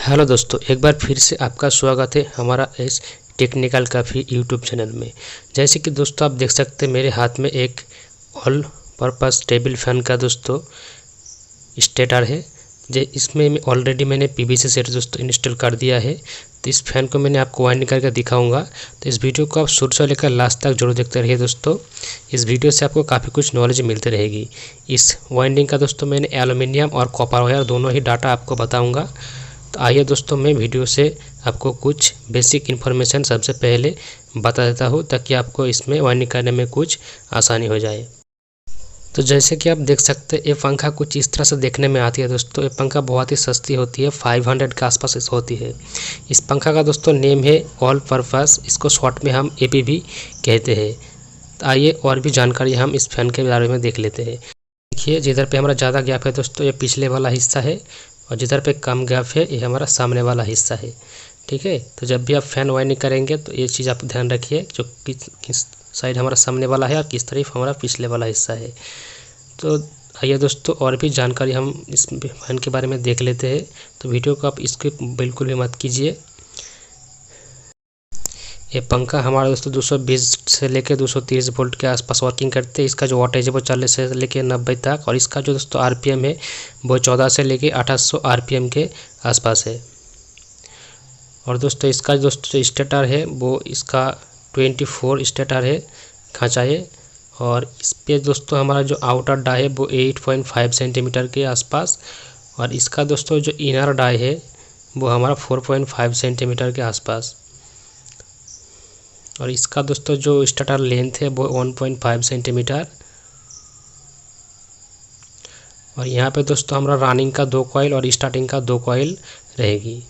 Hello दोस्तों, एक बार फिर से आपका स्वागत है हमारा इस टेक्निकल काफ़ी यूट्यूब चैनल में। जैसे कि दोस्तों आप देख सकते हैं मेरे हाथ में एक ऑल पर्पस टेबल फैन का दोस्तों स्टेटर है। इसमें ऑलरेडी मैंने पीवीसी सेट दोस्तों इंस्टॉल कर दिया है। तो इस फैन को मैंने आपको वाइंडिंग करके दिखाऊंगा। तो इस वीडियो को आप शुरू से लेकर लास्ट तक जरूर देखते रहिए दोस्तों। इस वीडियो से आपको काफ़ी कुछ नॉलेज मिलती रहेगी। इस वाइंडिंग का दोस्तों मैंने एल्युमिनियम और कॉपर वायर दोनों ही डाटा आपको बताऊँगा। तो आइए दोस्तों मैं वीडियो से आपको कुछ बेसिक इन्फॉर्मेशन सबसे पहले बता देता हूँ, ताकि आपको इसमें वाइंडिंग करने में कुछ आसानी हो जाए। तो जैसे कि आप देख सकते हैं ये पंखा कुछ इस तरह से देखने में आती है दोस्तों। ये पंखा बहुत ही सस्ती होती है, 500 के आसपास होती है। इस पंखा का दोस्तों नेम है ऑल पर्पस, इसको शॉर्ट में हम एपी भी कहते हैं। तो आइए और भी जानकारी हम इस फैन के बारे में देख लेते हैं। देखिए जिधर पे हमारा ज़्यादा गैप है दोस्तों ये पिछले वाला हिस्सा है, और जिधर पे कम गैप है ये हमारा सामने वाला हिस्सा है। ठीक है, तो जब भी आप फैन वाइंडिंग करेंगे तो ये चीज़ आप ध्यान रखिए, जो किस साइड हमारा सामने वाला है और किस तरफ हमारा पिछले वाला हिस्सा है। तो आइए दोस्तों और भी जानकारी हम इस फैन के बारे में देख लेते हैं। तो वीडियो को आप इसके बिल्कुल भी मत कीजिए। ये पंखा हमारा दोस्तों 220 से लेकर 230 वोल्ट के आसपास वर्किंग करते हैं। इसका जो वोल्टेज है वो 40 से लेकर 90 तक, और इसका जो दोस्तों आरपीएम है वो 14 से लेकर 2800 आरपीएम के आसपास है। और दोस्तों इसका दोस्तों स्टेटर है वो इसका 24 स्टेटर है, खांचा है। और इस पे दोस्तों हमारा जो आउटर डाई है वो 8.5 सेंटीमीटर के आसपास, और इसका दोस्तों जो इनर डाई है वो हमारा 4.5 सेंटीमीटर के आसपास। और इसका दोस्तों जो स्टार्टर लेंथ है वो 1.5 सेंटीमीटर। और यहाँ पे दोस्तों हमारा रनिंग का 2 कॉइल और स्टार्टिंग का 2 कॉइल रहेगी।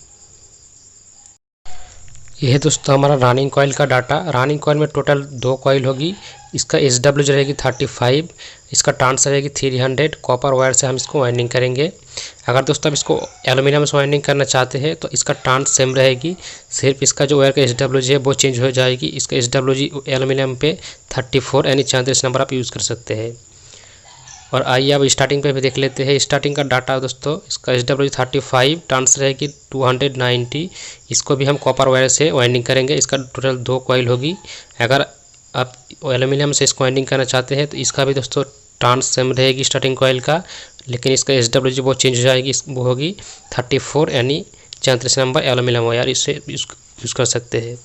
यह है दोस्तों हमारा रनिंग कॉइल का डाटा। रनिंग कॉइल में टोटल 2 कॉइल होगी। इसका SW रहेगी 35, इसका टर्न्स रहेगी 300। कॉपर वायर से हम इसको वाइंडिंग करेंगे। अगर दोस्तों आप इसको एल्युमिनियम से वाइंडिंग करना चाहते हैं तो इसका टर्न्स सेम रहेगी, सिर्फ इसका जो वायर का SWG है वो चेंज हो जाएगी। इसका SWG एल्युमिनियम पे 34 यानी 34 नंबर आप यूज़ कर सकते हैं। और आइए अब स्टार्टिंग पे भी देख लेते हैं। स्टार्टिंग का डाटा दोस्तों इसका SW 35, टर्न्स रहेगी 290। इसको भी हम कॉपर वायर से वाइंडिंग करेंगे। इसका टोटल 2 कॉइल होगी। अगर आप एल्युमिनियम से इसको वाइंडिंग करना चाहते हैं तो इसका भी दोस्तों टर्न्स सेम रहेगी स्टार्टिंग कॉइल का, लेकिन इसका SWG वो चेंज हो जाएगी, वो होगी 34 यानी 34 नंबर एल्युमिनियम वायर, इससे यूज़ कर सकते हैं।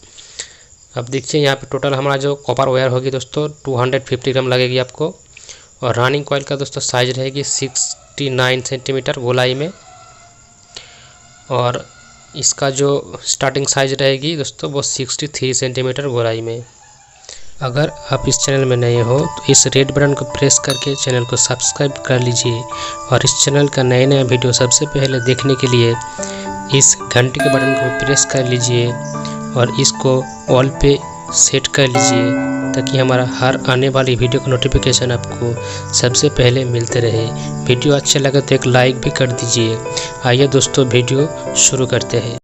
अब देखिए यहाँ पे टोटल हमारा जो कॉपर वायर होगी दोस्तों 250 ग्राम लगेगी आपको। और रनिंग कॉइल का दोस्तों साइज रहेगी 69 सेंटीमीटर गोलाई में। और इसका जो स्टार्टिंग साइज रहेगी दोस्तों वो 63 सेंटीमीटर गोलाई में। अगर आप इस चैनल में नए हो तो इस रेड बटन को प्रेस करके चैनल को सब्सक्राइब कर लीजिए, और इस चैनल का नया नया वीडियो सबसे पहले देखने के लिए इस घंटे के बटन को प्रेस कर लीजिए और इसको ऑल पे सेट कर लीजिए, ताकि हमारा हर आने वाली वीडियो का नोटिफिकेशन आपको सबसे पहले मिलते रहे। वीडियो अच्छे लगे तो एक लाइक भी कर दीजिए। आइए दोस्तों वीडियो शुरू करते हैं।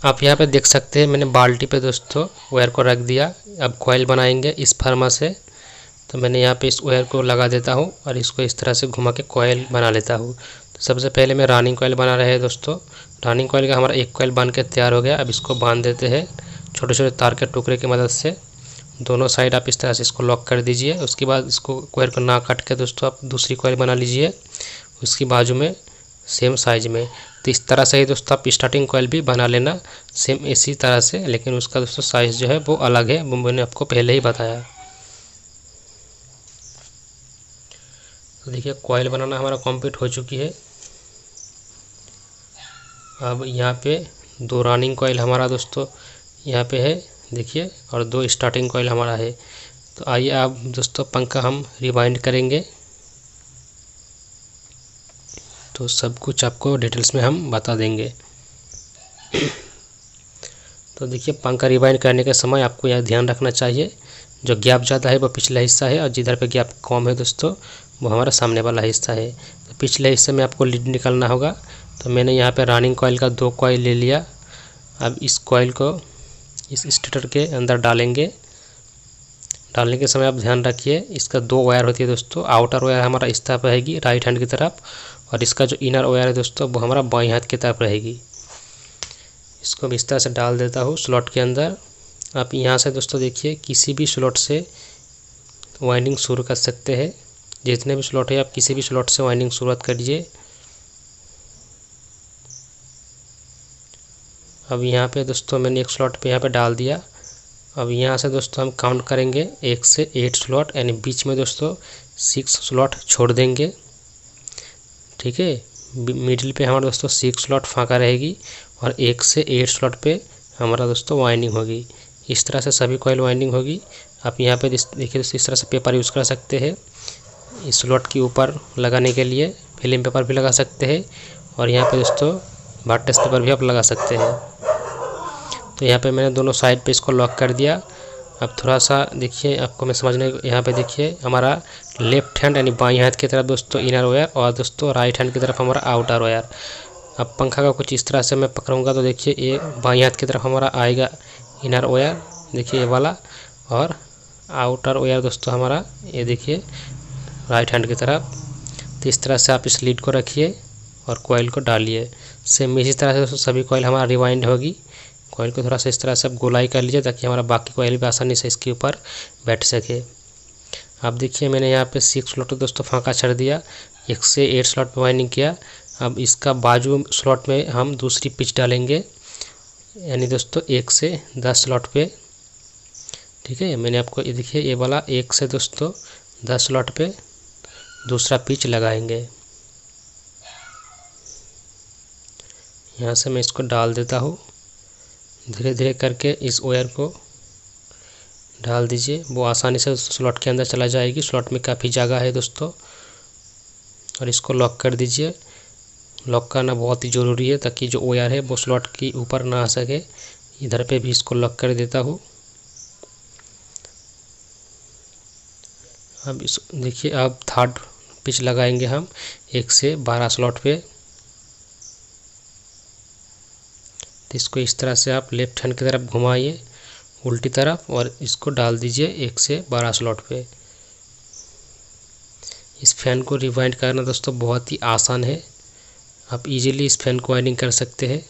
आप यहाँ पे देख सकते हैं मैंने बाल्टी पे दोस्तों वायर को रख दिया। अब कॉइल बनाएंगे इस फार्मा से। तो मैंने यहाँ पे इस वायर को लगा देता हूँ और इसको इस तरह से घुमा के कॉइल बना लेता हूँ। तो सबसे पहले मैं रनिंग कॉइल बना रहे हैं दोस्तों। रनिंग कॉइल का हमारा एक कॉइल बन के तैयार हो गया। अब इसको बांध देते हैं छोटे छोटे तार के टुकड़े की मदद से। दोनों साइड आप इस तरह से इसको लॉक कर दीजिए। उसके बाद इसको कॉइल को ना काट के दोस्तों आप दूसरी कॉइल बना लीजिए उसकी बाजू में सेम साइज में। तो इस तरह से ही दोस्तों आप स्टार्टिंग कॉइल भी बना लेना सेम इसी तरह से, लेकिन उसका दोस्तों साइज जो है वो अलग है, वो मैंने आपको पहले ही बताया। तो देखिए कॉइल बनाना हमारा कंप्लीट हो चुकी है। अब यहाँ पे 2 रनिंग कॉइल हमारा दोस्तों यहाँ पे है देखिए, और 2 स्टार्टिंग कॉइल हमारा है। तो आइए अब दोस्तों पंखा हम रिवाइंड करेंगे। तो सब कुछ आपको डिटेल्स में हम बता देंगे। तो देखिए पंखा रिवाइंड करने के समय आपको यह ध्यान रखना चाहिए, जो गैप ज़्यादा है वो पिछला हिस्सा है, और जिधर पे गैप कम है दोस्तों वो हमारा सामने वाला हिस्सा है। तो पिछले हिस्से में आपको लीड निकालना होगा। तो मैंने यहाँ पे रनिंग कॉइल का 2 कॉइल ले लिया। अब इस कॉइल को इस स्टेटर के अंदर डालेंगे। डालने के समय आप ध्यान रखिए इसका 2 वायर होती है दोस्तों। आउटर वायर हमारा इस तरफ रहेगी राइट हैंड की तरफ, और इसका जो इनर वायर है दोस्तों वो हमारा बाएं हाथ की तरफ रहेगी। इसको भी इस तरह से डाल देता हूँ स्लॉट के अंदर। आप यहाँ से दोस्तों देखिए किसी भी स्लॉट से वाइंडिंग शुरू कर सकते हैं। जितने भी स्लॉट है आप किसी भी स्लॉट से वाइंडिंग शुरुआत करिए। अब यहाँ पे दोस्तों मैंने एक स्लॉट पे यहाँ पे डाल दिया। अब यहाँ से दोस्तों हम काउंट करेंगे 1 से 8 स्लॉट, यानी बीच में दोस्तों 6 स्लॉट छोड़ देंगे। ठीक है, मिडिल पे हमारा दोस्तों 6 स्लॉट फाँका रहेगी और 1 से 8 स्लॉट पे हमारा दोस्तों वाइंडिंग होगी। इस तरह से सभी कॉइल वाइंडिंग होगी। आप यहाँ पे देखिए दोस्तों इस तरह से पेपर यूज़ कर सकते हैं इस स्लॉट के ऊपर लगाने के लिए। फिल्म पेपर भी लगा सकते हैं और यहाँ पे दोस्तों बाटस पेपर भी आप लगा सकते हैं। तो यहाँ पे मैंने दोनों साइड पे इसको लॉक कर दिया। अब थोड़ा सा देखिए, आपको मैं समझने यहाँ पे देखिए हमारा लेफ्ट हैंड यानी बाईं हाथ की तरफ दोस्तों इनर वायर और दोस्तों राइट हैंड की तरफ हमारा आउटर वायर। अब पंखा का कुछ इस तरह से मैं पकड़ूंगा तो देखिए ये बाईं हाथ की तरफ हमारा आएगा इनर वायर, देखिए ये वाला, और आउटर वायर दोस्तों हमारा ये देखिए राइट हैंड की तरफ। तो इस तरह से आप इस लीड को रखिए और कॉइल को डालिए। सेम इसी तरह से दोस्तों सभी कॉइल हमारा रिवाइंड होगी। कॉइल को थोड़ा सा इस तरह से आप गोलाई कर लीजिए ताकि हमारा बाकी कॉइल भी आसानी से इसके ऊपर बैठ सके। अब देखिए मैंने यहाँ पे 6 स्लॉट दोस्तों फाँका छोड़ दिया, 1 से 8 स्लॉट पे वाइंडिंग किया। अब इसका बाजू स्लॉट में हम दूसरी पिच डालेंगे, यानी दोस्तों 1 से 10 स्लॉट पे। ठीक है, मैंने आपको ये देखिए ये वाला 1 से दोस्तों 10 स्लॉट पे दूसरा पिच लगाएंगे। यहाँ से मैं इसको डाल देता हूँ, धीरे धीरे करके इस वायर को डाल दीजिए, वो आसानी से स्लॉट के अंदर चला जाएगी। स्लॉट में काफ़ी जगह है दोस्तों। और इसको लॉक कर दीजिए। लॉक करना बहुत ही ज़रूरी है ताकि जो वायर है वो स्लॉट के ऊपर ना आ सके। इधर पे भी इसको लॉक कर देता हूँ। अब इस देखिए अब थर्ड पिच लगाएंगे हम 1 से 12 स्लॉट पे। तो इसको इस तरह से आप लेफ्ट हैंड की तरफ घुमाइए उल्टी तरफ और इसको डाल दीजिए 1 से 12 स्लॉट पे। इस फैन को रिवाइंड करना दोस्तों बहुत ही आसान है। आप इजीली इस फैन को वाइंडिंग कर सकते हैं।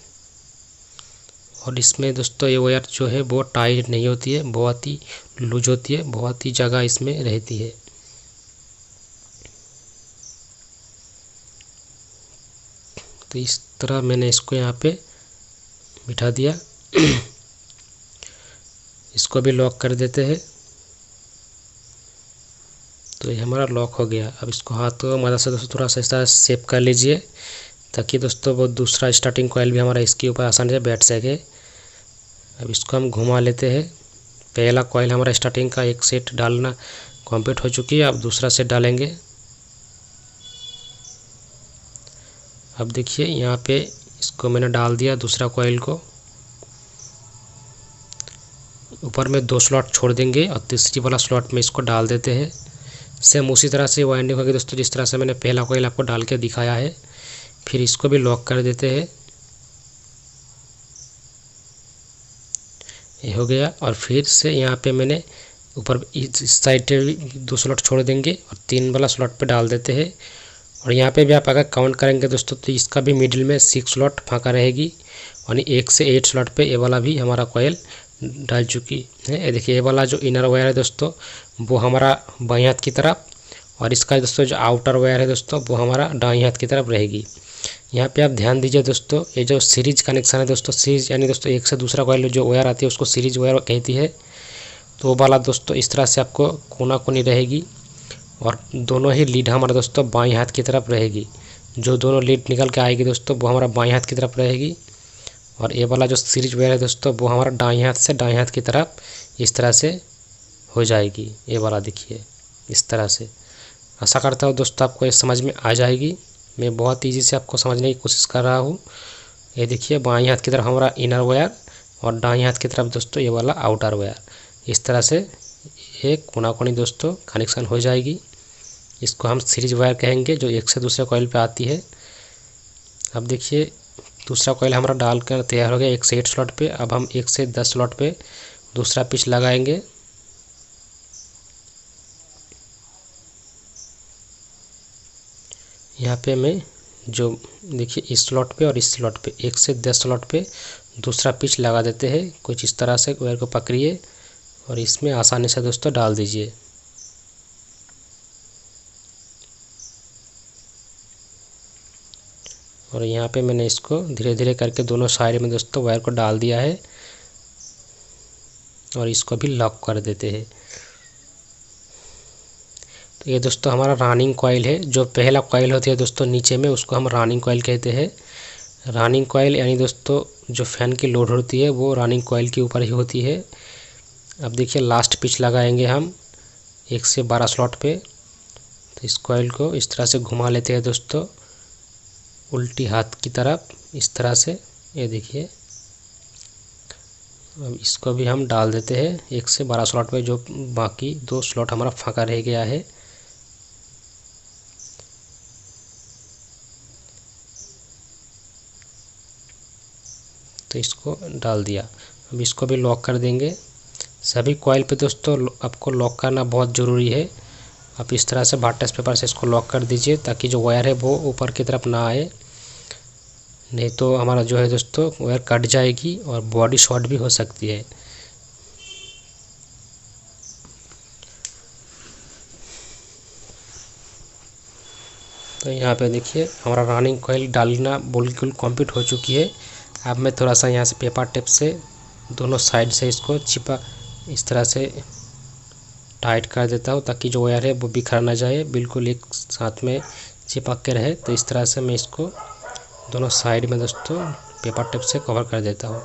और इसमें दोस्तों ये वायर जो है वो टाइट नहीं होती है, बहुत ही लूज होती है, बहुत ही जगह इसमें रहती है। तो इस तरह मैंने इसको यहाँ पे बिठा दिया। इसको भी लॉक कर देते हैं। तो ये हमारा लॉक हो गया। अब इसको हाथों की मदद से दोस्तों थोड़ा सा इस तरह शेप कर लीजिए ताकि दोस्तों वो दूसरा स्टार्टिंग कॉइल भी हमारा इसके ऊपर आसानी से बैठ सके। अब इसको हम घुमा लेते हैं। पहला कॉइल हमारा स्टार्टिंग का एक सेट डालना कंप्लीट हो चुकी है। अब दूसरा सेट डालेंगे। अब देखिए यहाँ पे इसको मैंने डाल दिया दूसरा कॉइल को। ऊपर में 2 स्लॉट छोड़ देंगे और तीसरी वाला स्लॉट में इसको डाल देते हैं। सेम उसी तरह से वाइंडिंग होगी दोस्तों जिस तरह से मैंने पहला कॉइल आपको डाल के दिखाया है। फिर इसको भी लॉक कर देते हैं। ये हो गया। और फिर से यहाँ पे मैंने ऊपर इस साइड पे 2 स्लॉट छोड़ देंगे और 3 वाला स्लॉट पे डाल देते हैं। और यहाँ पे भी आप अगर काउंट करेंगे दोस्तों तो इसका भी मिडिल में 6 स्लॉट फाँका रहेगी और 1 से 8 स्लॉट पे ये वाला भी हमारा कॉइल डाल चुकी है। ये देखिए ये वाला जो इनर वायर है दोस्तों वो हमारा बाईं हाथ की तरफ और इसका दोस्तों जो आउटर वायर है दोस्तों वो हमारा दाईं हाथ की तरफ रहेगी। यहाँ पे आप ध्यान दीजिए दोस्तों, ये जो सीरीज कनेक्शन है दोस्तों, सीरीज यानी दोस्तों एक से दूसरा कॉइल जो वायर आती है उसको सीरीज वायर कहती है। तो वो वाला दोस्तों इस तरह से आपको कोना कोनी रहेगी और दोनों ही लीड हमारा दोस्तों बाईं हाथ की तरफ रहेगी। जो दोनों लीड निकल के आएगी दोस्तों वो हमारा बाईं हाथ की तरफ रहेगी और ये वाला जो सीरीज वायर है दोस्तों वो हमारा दाईं हाथ से दाईं हाथ की तरफ इस तरह से हो जाएगी। ये वाला देखिए इस तरह से। आशा करता हूँ दोस्तों आपको ये समझ में आ जाएगी। मैं बहुत ईजी से आपको समझने की कोशिश कर रहा हूँ। ये देखिए बाईं हाथ की तरफ हमारा इनर वायर और दाईं हाथ की तरफ दोस्तों ये वाला आउटर वायर। इस तरह से एक कोना कोनी दोस्तों कनेक्शन हो जाएगी। इसको हम सीरीज वायर कहेंगे जो एक से दूसरे कॉइल पे आती है। अब देखिए दूसरा कॉइल हमारा डाल कर तैयार हो गया 1 से 8 स्लॉट पे। अब हम 1 से 10 स्लॉट पे दूसरा पिच लगाएंगे। यहाँ पे मैं जो देखिए इस स्लॉट पे और इस स्लॉट पे 1 से 10 स्लॉट पे दूसरा पिच लगा देते हैं। कुछ इस तरह से वायर को पकड़िए और इसमें आसानी से दोस्तों डाल दीजिए। और यहाँ पे मैंने इसको धीरे धीरे करके दोनों साइड में दोस्तों वायर को डाल दिया है और इसको भी लॉक कर देते हैं। तो ये दोस्तों हमारा रनिंग कॉइल है। जो पहला कॉइल होती है दोस्तों नीचे में, उसको हम रनिंग कॉइल कहते हैं। रनिंग कॉइल यानी दोस्तों जो फैन की लोड होती है वो रनिंग कॉइल के ऊपर ही होती है। अब देखिए लास्ट पिच लगाएंगे हम 1 से 12 स्लॉट पे। तो इस कॉइल को इस तरह से घुमा लेते हैं दोस्तों उल्टी हाथ की तरफ, इस तरह से। ये देखिए अब इसको भी हम डाल देते हैं 1 से 12 स्लॉट पे, जो बाकी 2 स्लॉट हमारा फाँका रह गया है। तो इसको डाल दिया। अब इसको भी लॉक कर देंगे। सभी कॉइल पे दोस्तों आपको लॉक करना बहुत ज़रूरी है। आप इस तरह से बाटस पेपर से इसको लॉक कर दीजिए ताकि जो वायर है वो ऊपर की तरफ ना आए, नहीं तो हमारा जो है दोस्तों वायर कट जाएगी और बॉडी शॉर्ट भी हो सकती है। तो यहाँ पे देखिए हमारा रनिंग कॉइल डालना बिल्कुल कंप्लीट हो चुकी है। अब मैं थोड़ा सा यहाँ से पेपर टेप से दोनों साइड से इसको चिपा इस तरह से टाइट कर देता हूँ ताकि जो वायर है वो बिखर ना जाए, बिल्कुल एक साथ में चिपक के रहे। तो इस तरह से मैं इसको दोनों साइड में दोस्तों पेपर टेप से कवर कर देता हूँ।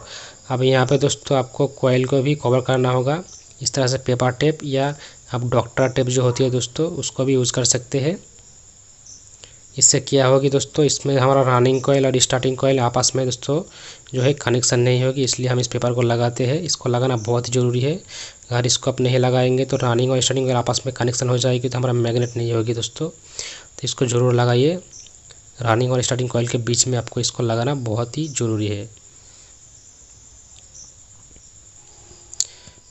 अब यहाँ पे दोस्तों आपको कॉइल को भी कवर करना होगा इस तरह से पेपर टेप, या आप डॉक्टर टेप जो होती है दोस्तों उसको भी यूज़ कर सकते हैं। इससे क्या होगी दोस्तों, इसमें हमारा रनिंग कॉइल और स्टार्टिंग कॉइल आपस में दोस्तों जो है कनेक्शन नहीं होगी, इसलिए हम इस पेपर को लगाते हैं। इसको लगाना बहुत ही ज़रूरी है। अगर इसको आप नहीं लगाएंगे तो रनिंग और स्टार्टिंग कॉइल आपस में कनेक्शन हो जाएगी तो हमारा मैग्नेट नहीं होगी दोस्तों। तो इसको ज़रूर लगाइए। रनिंग और स्टार्टिंग कॉइल के बीच में आपको इसको लगाना बहुत ही ज़रूरी है।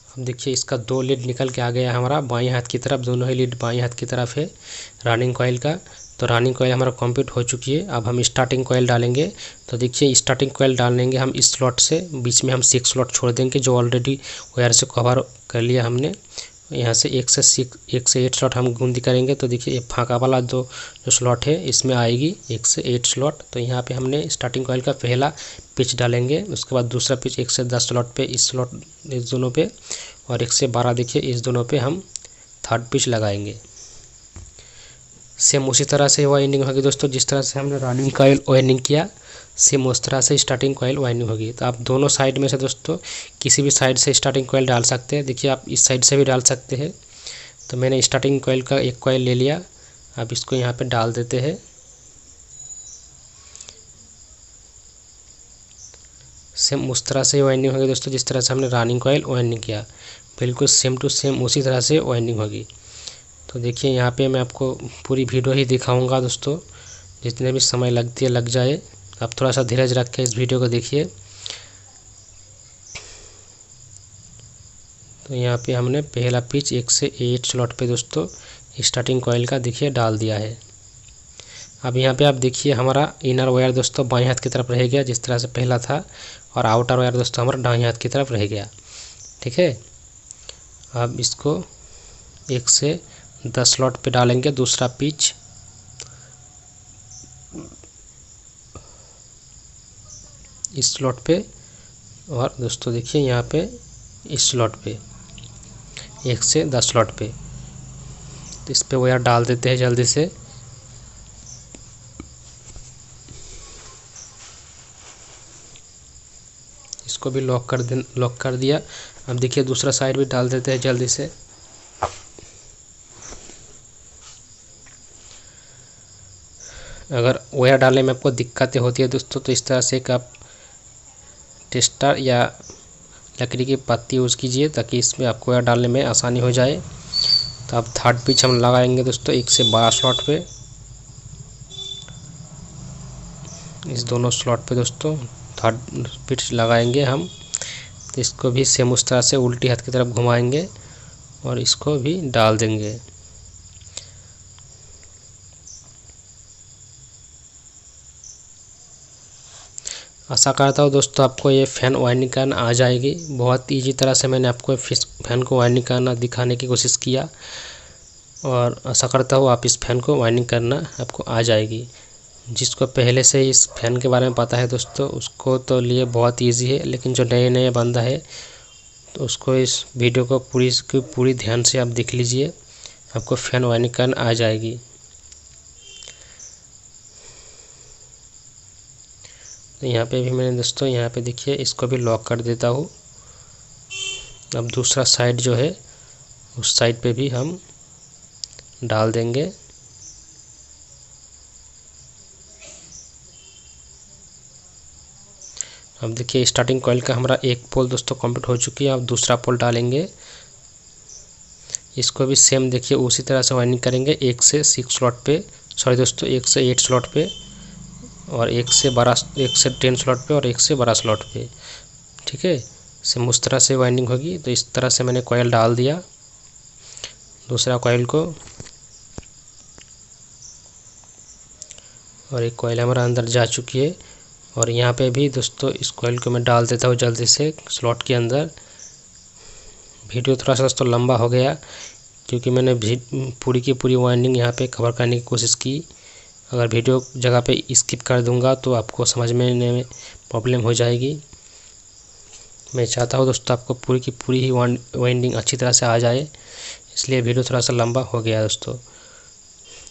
अब देखिए इसका 2 लीड निकल के आ गया हमारा बाएं हाथ की तरफ, दोनों ही लीड बाएं हाथ की तरफ है रनिंग कॉइल का। तो रनिंग कॉइल हमारा कंप्लीट हो चुकी है। अब हम स्टार्टिंग कॉइल डालेंगे। तो देखिए स्टार्टिंग कॉइल डालेंगे हम इस स्लॉट से, बीच में हम 6 स्लॉट छोड़ देंगे जो ऑलरेडी वायर से कवर कर लिया हमने। यहाँ से 1 से 8 स्लॉट हम गूंदी करेंगे। तो देखिए फाँका वाला जो स्लॉट है इसमें आएगी 1 से 8 स्लॉट। तो यहाँ पे हमने स्टार्टिंग कॉइल का पहला पिच डालेंगे, उसके बाद दूसरा पिच 1 से 10 स्लॉट पे इस स्लॉट इस दोनों पे, और 1 से 12 देखिए इस दोनों पे हम थर्ड पिच लगाएंगे। सेम उसी तरह से वाइंडिंग होगी दोस्तों, जिस तरह से हमने रनिंग कॉइल वाइंडिंग किया सेम उस तरह से स्टार्टिंग कॉइल वाइंडिंग होगी। तो आप दोनों साइड में से दोस्तों किसी भी साइड से स्टार्टिंग कॉइल डाल सकते हैं। देखिए आप इस साइड से भी डाल सकते हैं। तो मैंने स्टार्टिंग कॉइल का एक कॉइल ले लिया। अब इसको यहाँ पे डाल देते हैं। सेम उस तरह से वाइंडिंग होगी दोस्तों जिस तरह से हमने रनिंग कॉइल वाइंडिंग किया, बिल्कुल सेम टू सेम उसी तरह से वाइंडिंग होगी। तो देखिए यहाँ पे मैं आपको पूरी वीडियो ही दिखाऊंगा दोस्तों, जितने भी समय लगती है लग जाए। आप थोड़ा सा धीरज रख के इस वीडियो को देखिए। तो यहाँ पे हमने पहला पिच 1 से 8 स्लॉट पे दोस्तों स्टार्टिंग कॉइल का देखिए डाल दिया है। अब यहाँ पे आप देखिए हमारा इनर वायर दोस्तों बाएं हाथ की तरफ रह गया जिस तरह से पहला था, और आउटर वायर दोस्तों हमारा दाएं हाथ की तरफ रह गया। ठीक है, अब इसको 1 से 10 स्लॉट पे डालेंगे दूसरा पिच। इस स्लॉट पे, और दोस्तों देखिए यहाँ पे इस स्लॉट पे 1 से 10 स्लॉट पे। तो इस पे वायर डाल देते हैं जल्दी से। इसको भी लॉक कर दिया। अब देखिए दूसरा साइड भी डाल देते हैं जल्दी से। अगर वायर डालने में आपको दिक्कतें होती है दोस्तों तो इस तरह से एक आप टेस्टर या लकड़ी की पत्ती यूज़ कीजिए ताकि इसमें आपको वायर डालने में आसानी हो जाए। तो अब थर्ड पिच हम लगाएंगे दोस्तों 1 से 12 स्लॉट पे, इस दोनों स्लॉट पे दोस्तों थर्ड पिच लगाएंगे हम। तो इसको भी सेम उस तरह से उल्टी हाथ की तरफ घुमाएंगे और इसको भी डाल देंगे। आशा करता हूँ दोस्तों आपको ये फ़ैन वायरिंग करना आ जाएगी। बहुत ईजी तरह से मैंने आपको फ़ैन को वायरिंग करना दिखाने की कोशिश किया और आशा करता हूँ आप इस फ़ैन को वायरिंग करना आपको आ जाएगी। जिसको पहले से इस फ़ैन के बारे में पता है दोस्तों उसको तो लिए बहुत ईजी है, लेकिन जो नए बंदा है तो उसको इस वीडियो को पूरी ध्यान से आप देख लीजिए, आपको फ़ैन वायरिंग करना आ जाएगी। तो यहाँ पे भी मैंने दोस्तों यहाँ पे देखिए इसको भी लॉक कर देता हूँ। अब दूसरा साइड जो है उस साइड पे भी हम डाल देंगे। अब देखिए स्टार्टिंग कॉइल का हमारा एक पोल दोस्तों कंप्लीट हो चुकी है। अब दूसरा पोल डालेंगे, इसको भी सेम देखिए उसी तरह से वायरिंग करेंगे। 1 से 6 स्लॉट पे, सॉरी दोस्तों 1 से 8 स्लॉट पे और 1 से 10 स्लॉट पे और 1 से 12 स्लॉट पे। ठीक है, सेम उस तरह से वाइंडिंग होगी। तो इस तरह से मैंने कॉइल डाल दिया दूसरा कॉइल को, और एक कॉइल हमारा अंदर जा चुकी है। और यहाँ पे भी दोस्तों इस कॉइल को मैं डाल देता हूँ जल्दी से स्लॉट के अंदर। वीडियो थोड़ा सा दोस्तों लंबा हो गया क्योंकि मैंने पूरी की पूरी वाइंडिंग यहाँ पे कवर करने की कोशिश की। अगर वीडियो जगह पे स्किप कर दूंगा तो आपको समझने में प्रॉब्लम हो जाएगी। मैं चाहता हूँ दोस्तों आपको पूरी की पूरी ही वाइंडिंग अच्छी तरह से आ जाए, इसलिए वीडियो थोड़ा सा लंबा हो गया दोस्तों।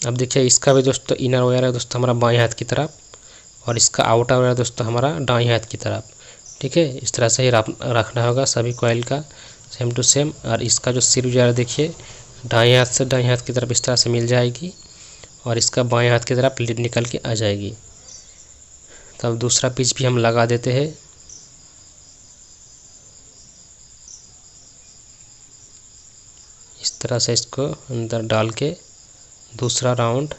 अब देखिए इसका भी दोस्तों इनर वायर है दोस्तों हमारा बाएं हाथ की तरफ, और इसका आउटर वायर दोस्तों हमारा दाएं हाथ की तरफ। ठीक है, इस तरह से ही रखना होगा सभी कॉइल का सेम टू सेम। और इसका जो सिर वायर देखिए दाएं हाथ से दाएं हाथ की तरफ इस तरह से मिल जाएगी और इसका बाएं हाथ की तरफ लीड निकल के आ जाएगी। तब दूसरा पीस भी हम लगा देते हैं। इस तरह से इसको अंदर डाल के दूसरा राउंड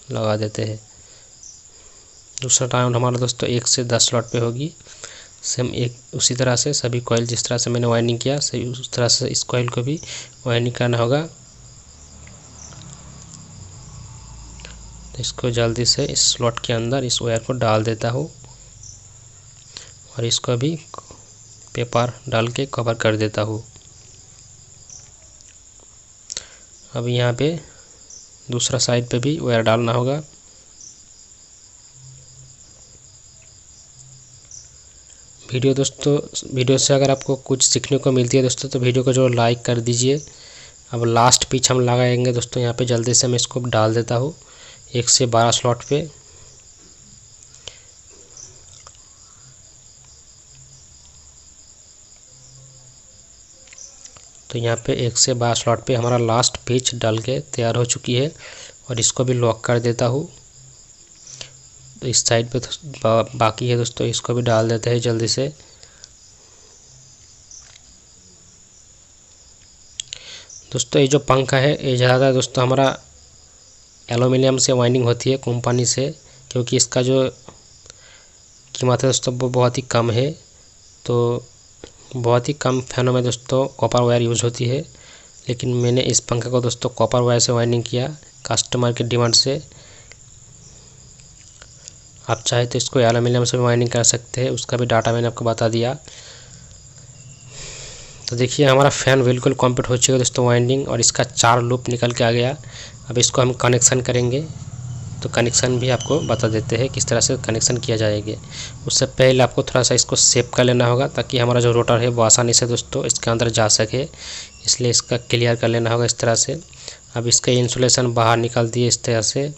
लगा देते हैं। दूसरा राउंड हमारा दोस्तों 1 से 10 स्लॉट पे होगी। सेम एक उसी तरह से सभी कॉइल जिस तरह से मैंने वाइंडिंग किया सही उस तरह से इस कॉइल को भी वाइंडिंग करना होगा। तो इसको जल्दी से इस स्लॉट के अंदर इस वायर को डाल देता हूँ और इसको भी पेपर डाल के कवर कर देता हूँ। अब यहाँ पे दूसरा साइड पे भी वायर डालना होगा। वीडियो से अगर आपको कुछ सीखने को मिलती है दोस्तों तो वीडियो को जो लाइक कर दीजिए। अब लास्ट पिच हम लगाएंगे दोस्तों। यहाँ पे जल्दी से मैं इसको डाल देता हूँ 1 से 12 स्लॉट पे। तो यहाँ पे 1 से 12 स्लॉट पे हमारा लास्ट पिच डाल के तैयार हो चुकी है और इसको भी लॉक कर देता हूँ। तो इस साइड पे बाकी है दोस्तों, इसको भी डाल देते हैं जल्दी से। दोस्तों ये जो पंखा है ये ज़्यादा दोस्तों हमारा एल्युमिनियम से वाइंडिंग होती है कंपनी से, क्योंकि इसका जो कीमत है दोस्तों वो बहुत ही कम है। तो बहुत ही कम फैनों में दोस्तों कॉपर वायर यूज़ होती है, लेकिन मैंने इस पंखे को दोस्तों कॉपर वायर से वाइंडिंग किया कस्टमर के डिमांड से। आप चाहे तो इसको एल्युमिनियम से भी वाइंडिंग कर सकते हैं, उसका भी डाटा मैंने आपको बता दिया। तो देखिए हमारा फ़ैन बिल्कुल कंप्लीट हो चुका है दोस्तों वाइंडिंग, और इसका 4 लूप निकल के आ गया। अब इसको हम कनेक्शन करेंगे, तो कनेक्शन भी आपको बता देते हैं किस तरह से कनेक्शन किया जाएगा। उससे पहले आपको थोड़ा सा इसको सेप कर लेना होगा ताकि हमारा जो रोटर है वो आसानी से दोस्तों इसके अंदर जा सके, इसलिए इसका क्लियर कर लेना होगा इस तरह से। अब इसका इंसुलेशन बाहर निकाल दिए इस तरह से।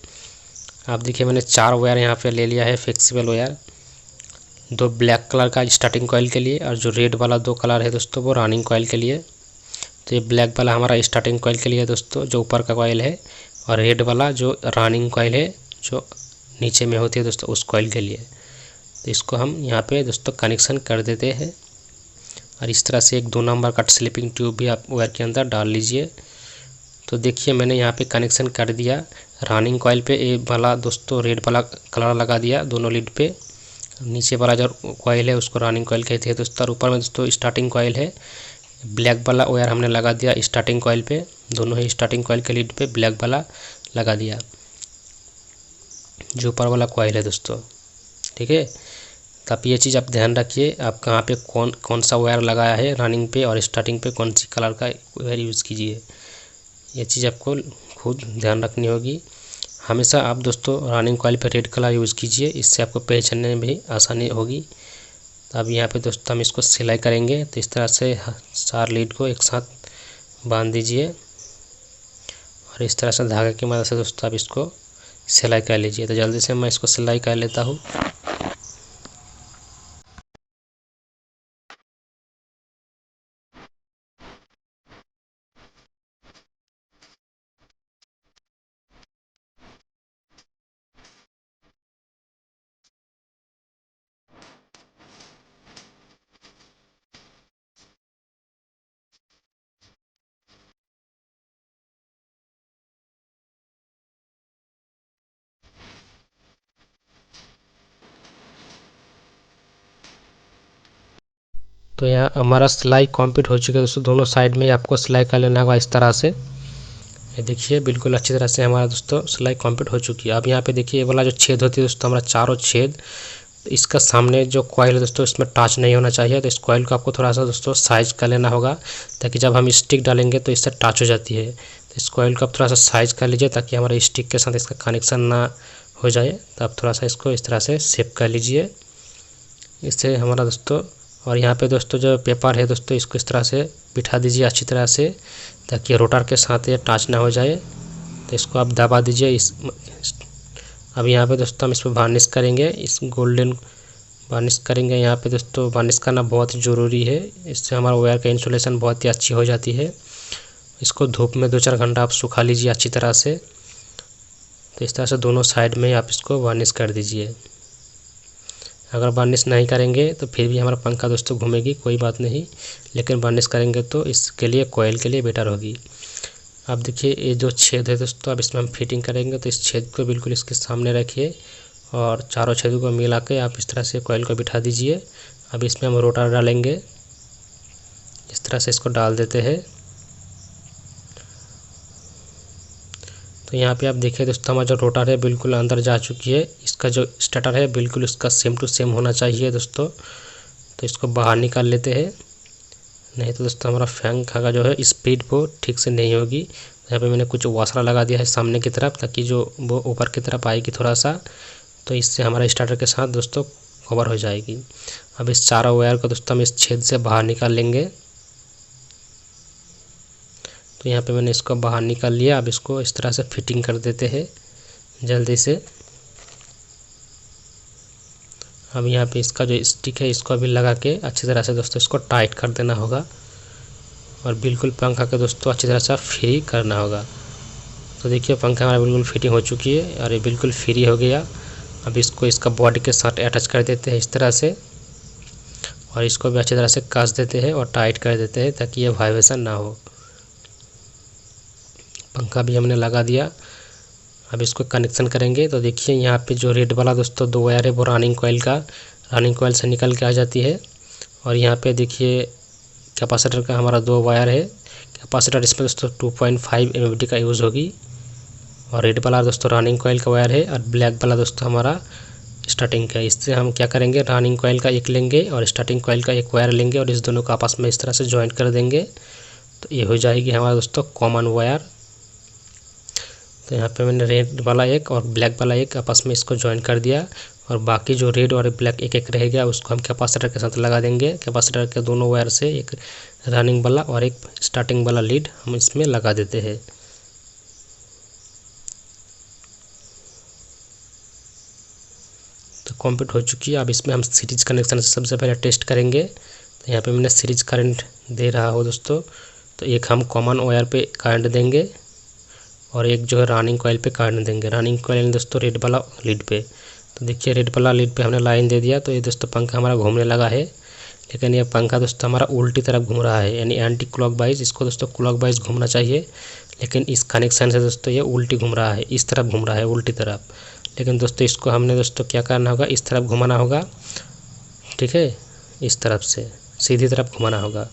आप देखिए मैंने 4 वायर यहाँ पे ले लिया है फ्लेक्सिबल वायर, 2 ब्लैक कलर का स्टार्टिंग कॉइल के लिए और जो रेड वाला 2 कलर है दोस्तों वो रनिंग कॉइल के लिए। तो ये ब्लैक वाला हमारा स्टार्टिंग कॉइल के लिए दोस्तों जो ऊपर का कॉइल है, और रेड वाला जो रनिंग कॉइल है जो नीचे में होती है दोस्तों उस कॉइल के लिए। तो इसको हम यहाँ पे दोस्तों कनेक्शन कर देते हैं, और इस तरह से एक 2 नंबर का स्लिपिंग ट्यूब भी आप वायर के अंदर डाल लीजिए। तो देखिए मैंने यहाँ पे कनेक्शन कर दिया रनिंग कॉइल पे। ये वाला दोस्तों रेड वाला कलर लगा दिया दोनों लीड पे। नीचे वाला जो कॉइल है उसको रनिंग कॉइल कहते हैं दोस्तों, और ऊपर में दोस्तों स्टार्टिंग कॉइल है। ब्लैक वाला वायर हमने लगा दिया स्टार्टिंग कॉइल पे, दोनों ही स्टार्टिंग कॉइल के लीड पे ब्लैक वाला लगा दिया जो ऊपर वाला कॉइल है दोस्तों। ठीक है, तो आप ये चीज़ आप ध्यान रखिए, आप कहाँ पे कौन सा वायर लगाया है रनिंग पे और स्टार्टिंग पे कौन सी कलर का वायर यूज़ कीजिए। ये चीज़ आपको खुद ध्यान रखनी होगी। हमेशा आप दोस्तों रनिंग कॉइल पे रेड कलर यूज़ कीजिए, इससे आपको पहचानने में भी आसानी होगी। तो अब यहाँ पे दोस्तों हम इसको सिलाई करेंगे। तो इस तरह से 4 लीड को एक साथ बांध दीजिए और इस तरह से धागे की मदद से दोस्तों आप इसको सिलाई कर लीजिए। तो जल्दी से मैं इसको सिलाई कर लेता हूँ। तो यहाँ हमारा सिलाई कंप्लीट हो चुका है दोस्तों। दोनों साइड में आपको सिलाई कर लेना होगा इस तरह से। ये देखिए बिल्कुल अच्छी तरह से हमारा दोस्तों सिलाई कंप्लीट हो चुकी है। अब यहाँ पे देखिए ये वाला जो छेद होती है दोस्तों, हमारा चारों छेद, इसका सामने जो कॉइल है दोस्तों इसमें टच नहीं होना चाहिए। तो इस कॉइल को आपको थोड़ा सा दोस्तों साइज कर लेना होगा, ताकि जब हम स्टिक डालेंगे तो इससे टच हो जाती है। तो इस कॉइल को आप थोड़ा सा साइज कर लीजिए, ताकि हमारे स्टिक के साथ इसका कनेक्शन ना हो जाए। तो आप थोड़ा सा इसको इस तरह से शेप कर लीजिए, इससे हमारा दोस्तों। और यहाँ पे दोस्तों जो पेपर है दोस्तों, इसको इस तरह से बिठा दीजिए अच्छी तरह से, ताकि रोटर के साथ ये टच ना हो जाए। तो इसको आप दबा दीजिए। अब यहाँ पे दोस्तों हम इस पर वार्निश करेंगे, इस गोल्डन वार्निश करेंगे। यहाँ पे दोस्तों वार्निश करना बहुत ही ज़रूरी है, इससे हमारा वायर का इंसुलेशन बहुत ही अच्छी हो जाती है। इसको धूप में 2-4 घंटा आप सुखा लीजिए अच्छी तरह से। तो इस तरह से दोनों साइड में आप इसको वार्निश कर दीजिए। अगर वार्निश नहीं करेंगे तो फिर भी हमारा पंखा दोस्तों घूमेगी, कोई बात नहीं, लेकिन वार्निश करेंगे तो इसके लिए कॉइल के लिए बेटर होगी। अब देखिए ये जो छेद है दोस्तों, अब इसमें हम फिटिंग करेंगे। तो इस छेद को बिल्कुल इसके सामने रखिए और चारों छेदों को मिला के आप इस तरह से कॉइल को बिठा दीजिए। अब इसमें हम रोटर डालेंगे, इस तरह से इसको डाल देते हैं। तो यहाँ पे आप देखिए दोस्तों, हमारा जो रोटर है बिल्कुल अंदर जा चुकी है। इसका जो स्टार्टर है बिल्कुल उसका सेम टू सेम होना चाहिए दोस्तों। तो इसको बाहर निकाल लेते हैं, नहीं तो दोस्तों हमारा फैन का जो है स्पीड वो ठीक से नहीं होगी। यहाँ पे मैंने कुछ वाशरा लगा दिया है सामने की तरफ, ताकि जो वो ऊपर की तरफ आएगी थोड़ा सा, तो इससे हमारा स्टार्टर के साथ दोस्तों कवर हो जाएगी। अब इस चारों वायर को दोस्तों हम इस छेद से बाहर निकाल लेंगे। तो यहाँ पे मैंने इसको बाहर निकाल लिया। अब इसको इस तरह से फिटिंग कर देते हैं जल्दी से। अब यहाँ पे इसका जो स्टिक है इसको भी लगा के अच्छी तरह से दोस्तों इसको टाइट कर देना होगा और बिल्कुल पंखा के दोस्तों अच्छी तरह से फ्री करना होगा। तो देखिए पंखा हमारा बिल्कुल फिटिंग हो चुकी है और ये बिल्कुल फ्री हो गया। अब इसको इसका बॉडी के साथ अटैच कर देते हैं इस तरह से, और इसको भी अच्छी तरह से कस देते हैं और टाइट कर देते हैं, ताकि ये वाइब्रेशन ना हो। पंखा भी हमने लगा दिया। अब इसको कनेक्शन करेंगे। तो देखिए यहाँ पे जो रेड वाला दोस्तों 2 वायर है वो रनिंग कॉइल से निकल के आ जाती है। और यहाँ पे देखिए कैपेसिटर का हमारा 2 वायर है। कैपेसिटर इसमें दोस्तों 2.5 MFD का यूज़ होगी। और रेड वाला दोस्तों रनिंग कॉइल का वायर है और ब्लैक वाला दोस्तों हमारा स्टार्टिंग का। इससे हम क्या करेंगे, रनिंग कॉइल का एक लेंगे और स्टार्टिंग कॉइल का एक वायर लेंगे और इस दोनों को आपस में इस तरह से जॉइंट कर देंगे। तो ये हो जाएगी हमारा दोस्तों कॉमन वायर। तो यहाँ पे मैंने रेड वाला एक और ब्लैक वाला एक आपस में इसको ज्वाइन कर दिया, और बाकी जो रेड और ब्लैक एक एक रह गया उसको हम कैपेसिटर के साथ लगा देंगे। कैपेसिटर के दोनों वायर से एक रनिंग वाला और एक स्टार्टिंग वाला लीड हम इसमें लगा देते हैं। तो कंप्लीट हो चुकी है। अब इसमें हम सीरीज कनेक्शन से सबसे पहले टेस्ट करेंगे। तो यहाँ पे मैंने सीरीज करंट दे रहा हो दोस्तों। तो एक हम कॉमन वायर पे करंट देंगे और एक जो है रनिंग कॉइल पे करंट देंगे। रनिंग कॉइल दोस्तों रेड वाला लीड पे। तो देखिए रेड वाला लीड पे हमने लाइन दे दिया। तो ये दोस्तों पंखा हमारा घूमने लगा है, लेकिन ये पंखा दोस्तों हमारा उल्टी तरफ घूम रहा है, यानी एंटी क्लॉकवाइज। इसको दोस्तों क्लॉकवाइज घूमना चाहिए, लेकिन इस कनेक्शन से दोस्तों ये उल्टी घूम रहा है, इस तरफ घूम रहा है उल्टी तरफ। लेकिन दोस्तों इसको हमने दोस्तों क्या करना होगा, इस तरफ घुमाना होगा, ठीक है, इस तरफ से सीधी तरफ घुमाना होगा।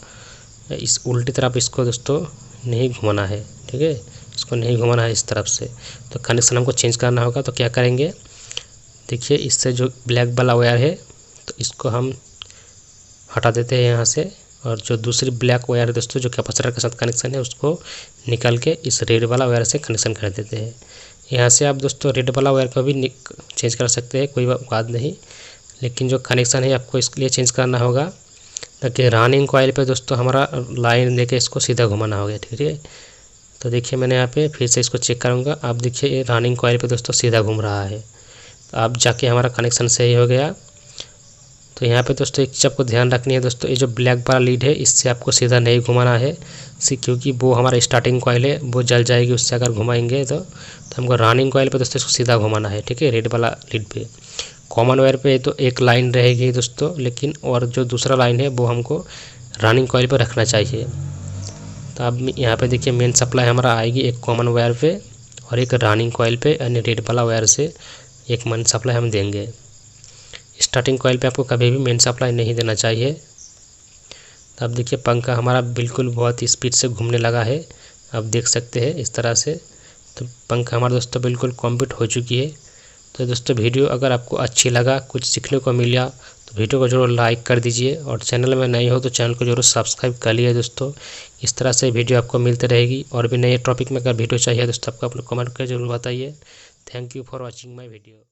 इस उल्टी तरफ इसको दोस्तों नहीं घुमाना है, ठीक है, इसको नहीं घुमाना है इस तरफ से। तो कनेक्शन हमको चेंज करना होगा। तो क्या करेंगे, देखिए इससे जो ब्लैक वाला वायर है दोस्तों इसको हम हटा देते हैं यहाँ से, और जो दूसरी ब्लैक वायर है दोस्तों जो कैपेसिटर के साथ कनेक्शन है उसको निकाल के इस रेड वाला वायर से कनेक्शन कर देते हैं। यहाँ से आप दोस्तों रेड वाला वायर को भी चेंज कर सकते हैं, कोई बात नहीं, लेकिन जो कनेक्शन है आपको इसके लिए चेंज करना होगा, ताकि रनिंग कॉइल पे दोस्तों हमारा लाइन देके इसको सीधा घुमाना होगा। ठीक है, तो देखिए मैंने यहाँ पे फिर से इसको चेक करूँगा। आप देखिए ये रनिंग कॉइल पे दोस्तों सीधा घूम रहा है, तो आप जाके हमारा कनेक्शन सही हो गया। तो यहाँ पे दोस्तों एक चीज़ आपको ध्यान रखनी है दोस्तों, ये जो ब्लैक वाला लीड है इससे आपको सीधा नहीं घुमाना है, क्योंकि वो हमारा स्टार्टिंग कॉइल है, वो जल जाएगी उससे अगर घुमाएंगे तो हमको रनिंग कॉइल पे दोस्तों इसको सीधा घुमाना है। ठीक है, रेड वाला लीड पे। कॉमन वायर पे तो एक लाइन रहेगी दोस्तों, लेकिन और जो दूसरा लाइन है वो हमको रनिंग कॉइल पे रखना चाहिए। तो अब यहाँ पे देखिए मेन सप्लाई हमारा आएगी एक कॉमन वायर पे और एक रनिंग कॉइल पे, यानी रेड वाला वायर से एक मेन सप्लाई हम देंगे। स्टार्टिंग कॉइल पे आपको कभी भी मेन सप्लाई नहीं देना चाहिए। तो अब देखिए पंखा हमारा बिल्कुल बहुत स्पीड से घूमने लगा है, आप देख सकते हैं इस तरह से। तो पंखा हमारा दोस्तों बिल्कुल कंप्लीट हो चुकी है। तो दोस्तों वीडियो अगर आपको अच्छी लगा, कुछ सीखने को मिला, तो वीडियो को जरूर लाइक कर दीजिए, और चैनल में नए हो तो चैनल को जरूर सब्सक्राइब कर लिए दोस्तों। इस तरह से वीडियो आपको मिलती रहेगी, और भी नए टॉपिक में अगर वीडियो चाहिए दोस्तों आपको अपने कमेंट कर जरूर बताइए। Thank you for watching my video.